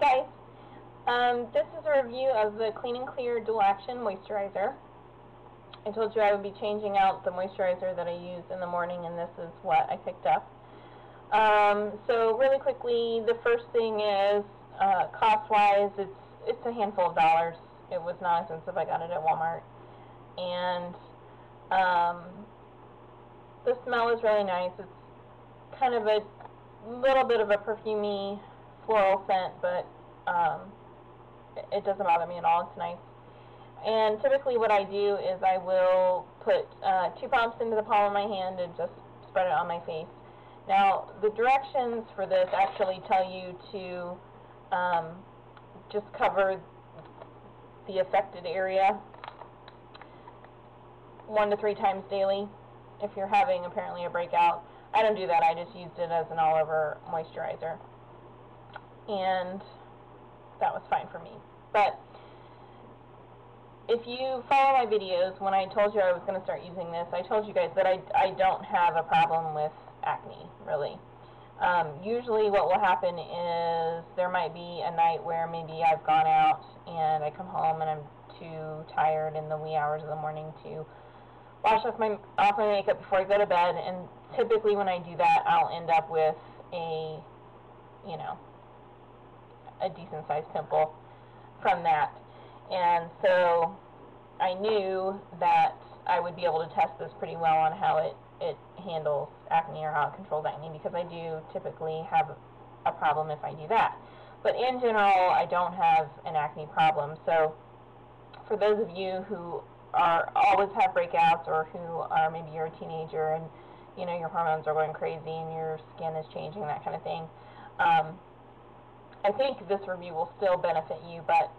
guys, this is a review of the Clean and Clear Dual Action Moisturizer. I told you I would be changing out the moisturizer that I use in the morning, and this is what I picked up. So really quickly, the first thing is cost-wise, it's a handful of dollars. It was not expensive. I got it at Walmart, and the smell is really nice. It's kind of a little bit of a perfumey floral scent, but it doesn't bother me at all. It's nice. And typically what I do is I will put 2 pumps into the palm of my hand and just spread it on my face. Now, the directions for this actually tell you to just cover the affected area 1 to 3 times daily if you're having apparently a breakout. I don't do that. I just used it as an all-over moisturizer, and that was fine for me. But if you follow my videos, when I told you I was going to start using this, I told you guys that I don't have a problem with acne, really. Usually what will happen is there might be a night where maybe I've gone out and I come home and I'm too tired in the wee hours of the morning to wash off my makeup before I go to bed, and typically when I do that, I'll end up with a decent sized pimple from that. And so I knew that I would be able to test this pretty well on how it handles acne, or how it controls acne, because I do typically have a problem if I do that. But in general, I don't have an acne problem. So for those of you who always have breakouts, or who are, maybe you're a teenager and your hormones are going crazy and your skin is changing, that kind of thing, I think this review will still benefit you, but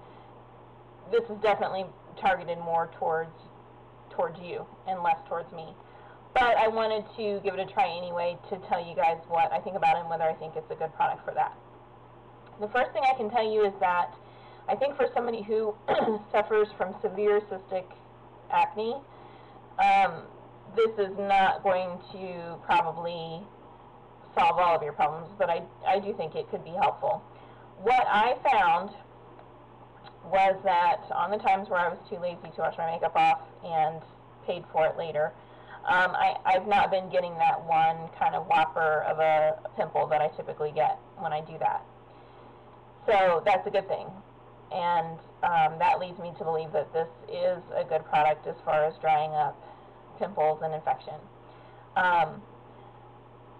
this is definitely targeted more towards you and less towards me. But I wanted to give it a try anyway to tell you guys what I think about it and whether I think it's a good product for that. The first thing I can tell you is that I think for somebody who suffers from severe cystic acne, this is not going to probably solve all of your problems, but I do think it could be helpful. What I found was that on the times where I was too lazy to wash my makeup off and paid for it later, I've not been getting that one kind of whopper of a pimple that I typically get when I do that. So that's a good thing. And that leads me to believe that this is a good product as far as drying up pimples and infection.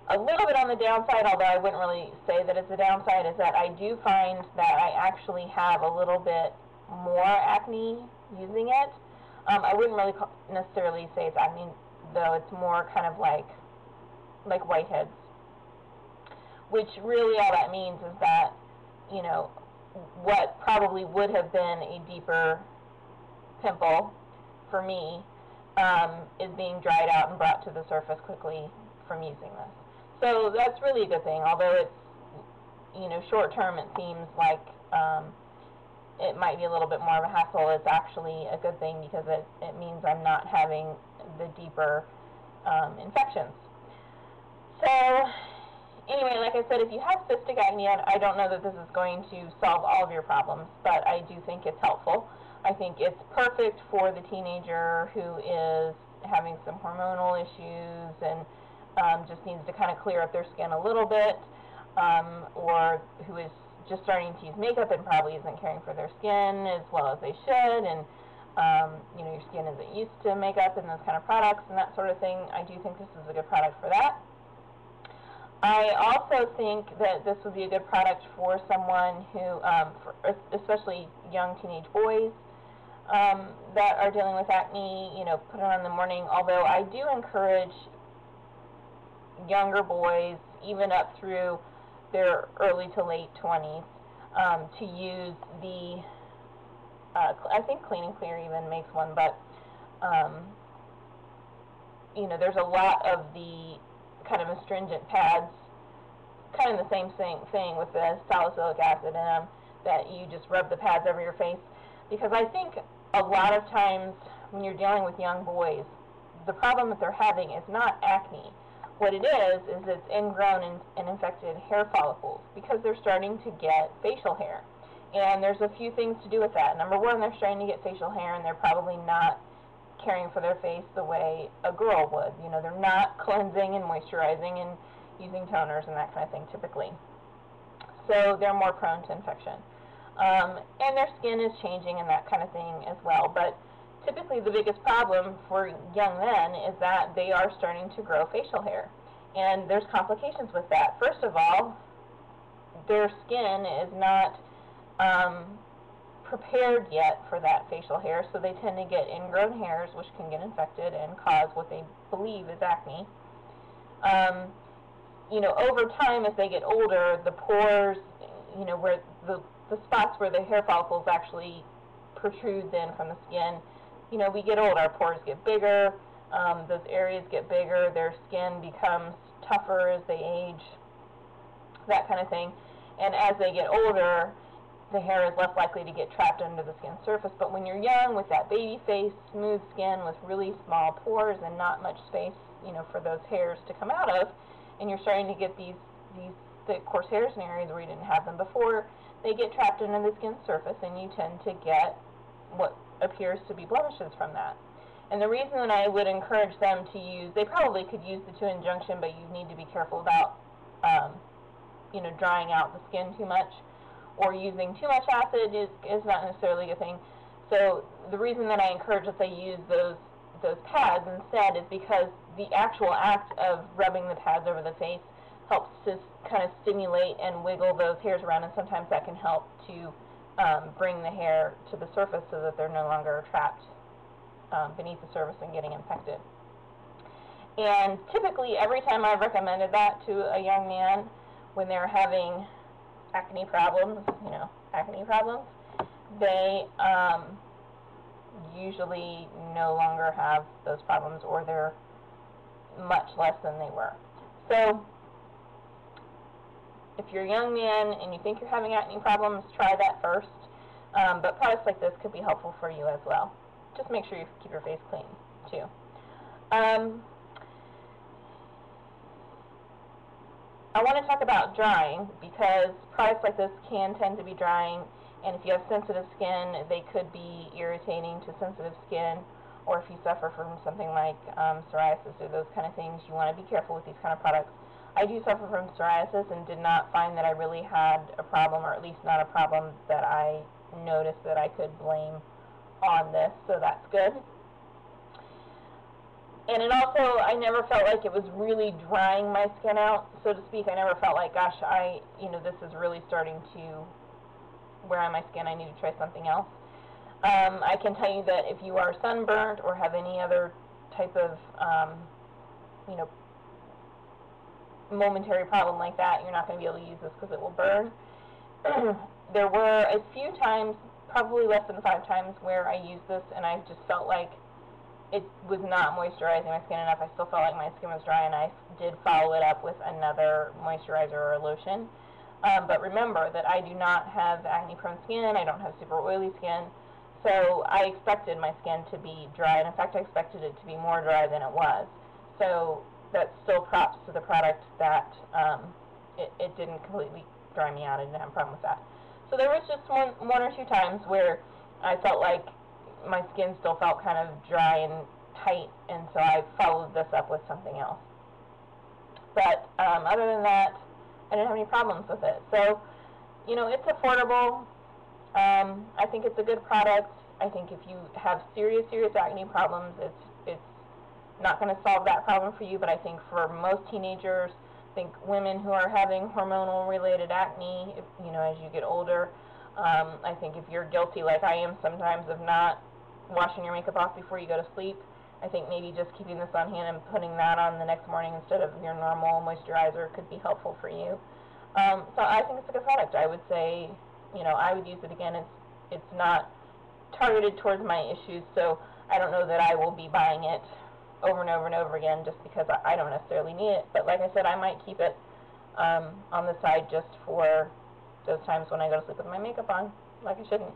A little bit on the downside, although I wouldn't really say that it's a downside, is that I do find that I actually have a little bit more acne using it. I wouldn't really necessarily say it's acne, though. It's more kind of like whiteheads, which really all that means is that, what probably would have been a deeper pimple for me is being dried out and brought to the surface quickly from using this. So that's really a good thing. Although it's, short term, it seems like it might be a little bit more of a hassle. It's actually a good thing because it means I'm not having the deeper infections. So anyway, like I said, if you have cystic acne, I don't know that this is going to solve all of your problems, but I do think it's helpful. I think it's perfect for the teenager who is having some hormonal issues and just needs to kind of clear up their skin a little bit, or who is just starting to use makeup and probably isn't caring for their skin as well as they should, and your skin isn't used to makeup and those kind of products and that sort of thing. I do think this is a good product for that. I also think that this would be a good product for someone who, especially young teenage boys that are dealing with acne, put it on in the morning. Although I do encourage younger boys, even up through their early to late 20s, to use the, I think Clean and Clear even makes one, but, there's a lot of the kind of astringent pads, kind of the same thing with the salicylic acid in them, that you just rub the pads over your face. Because I think a lot of times when you're dealing with young boys, the problem that they're having is not acne. what it is it's ingrown and infected hair follicles because they're starting to get facial hair. And there's a few things to do with that. Number one, they're starting to get facial hair, and they're probably not caring for their face the way a girl would. You know, they're not cleansing and moisturizing and using toners and that kind of thing typically. So they're more prone to infection. And their skin is changing and that kind of thing as well. But typically the biggest problem for young men is that they are starting to grow facial hair. And there's complications with that. First of all, their skin is not prepared yet for that facial hair, so they tend to get ingrown hairs, which can get infected and cause what they believe is acne. You know, over time, as they get older, the pores, you know, where the spots where the hair follicles actually protrude then from the skin, you know, we get older, our pores get bigger, those areas get bigger, their skin becomes tougher as they age, that kind of thing. And as they get older, the hair is less likely to get trapped under the skin surface. But when you're young, with that baby face, smooth skin, with really small pores and not much space, you know, for those hairs to come out of, and you're starting to get these thick, coarse hairs in areas where you didn't have them before, they get trapped under the skin surface, and you tend to get what appears to be blemishes from that. And the reason that I would encourage them to use, they probably could use the 2 injunction, but you need to be careful about, you know, drying out the skin too much, or using too much acid is not necessarily a good thing. So the reason that I encourage that they use those pads instead is because the actual act of rubbing the pads over the face helps to kind of stimulate and wiggle those hairs around, and sometimes that can help to bring the hair to the surface so that they're no longer trapped beneath the surface and getting infected. And typically, every time I've recommended that to a young man when they're having acne problems, they usually no longer have those problems, or they're much less than they were. So if you're a young man and you think you're having acne problems, try that first. But products like this could be helpful for you as well. Just make sure you keep your face clean too. I want to talk about drying, because products like this can tend to be drying, and if you have sensitive skin, they could be irritating to sensitive skin, or if you suffer from something like psoriasis or those kind of things, you want to be careful with these kind of products. I do suffer from psoriasis and did not find that I really had a problem, or at least not a problem that I noticed that I could blame on this, so that's good. And it also, I never felt like it was really drying my skin out, so to speak. I never felt like, gosh, this is really starting to wear on my skin, I need to try something else. I can tell you that if you are sunburnt or have any other type of, momentary problem like that, you're not going to be able to use this because it will burn. There were a few times, probably less than 5 times, where I used this and I just felt like it was not moisturizing my skin enough. I still felt like my skin was dry, and I did follow it up with another moisturizer or a lotion. But remember that I do not have acne-prone skin. I don't have super oily skin. So I expected my skin to be dry, and in fact I expected it to be more dry than it was. So that's still props to the product that it didn't completely dry me out. I didn't have a problem with that. So there was just one or two times where I felt like my skin still felt kind of dry and tight, and so I followed this up with something else. But other than that, I didn't have any problems with it. So, it's affordable. I think it's a good product. I think if you have serious acne problems, it's not going to solve that problem for you, but I think for most teenagers, I think women who are having hormonal-related acne, as you get older, I think if you're guilty, like I am sometimes, of not washing your makeup off before you go to sleep, I think maybe just keeping this on hand and putting that on the next morning instead of your normal moisturizer could be helpful for you. So I think it's a good product. I would say, I would use it again. It's not targeted towards my issues, so I don't know that I will be buying it over and over and over again just because I don't necessarily need it. But like I said, I might keep it on the side just for those times when I go to sleep with my makeup on, like I shouldn't.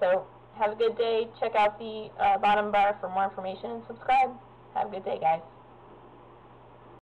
So have a good day. Check out the bottom bar for more information and subscribe. Have a good day, guys.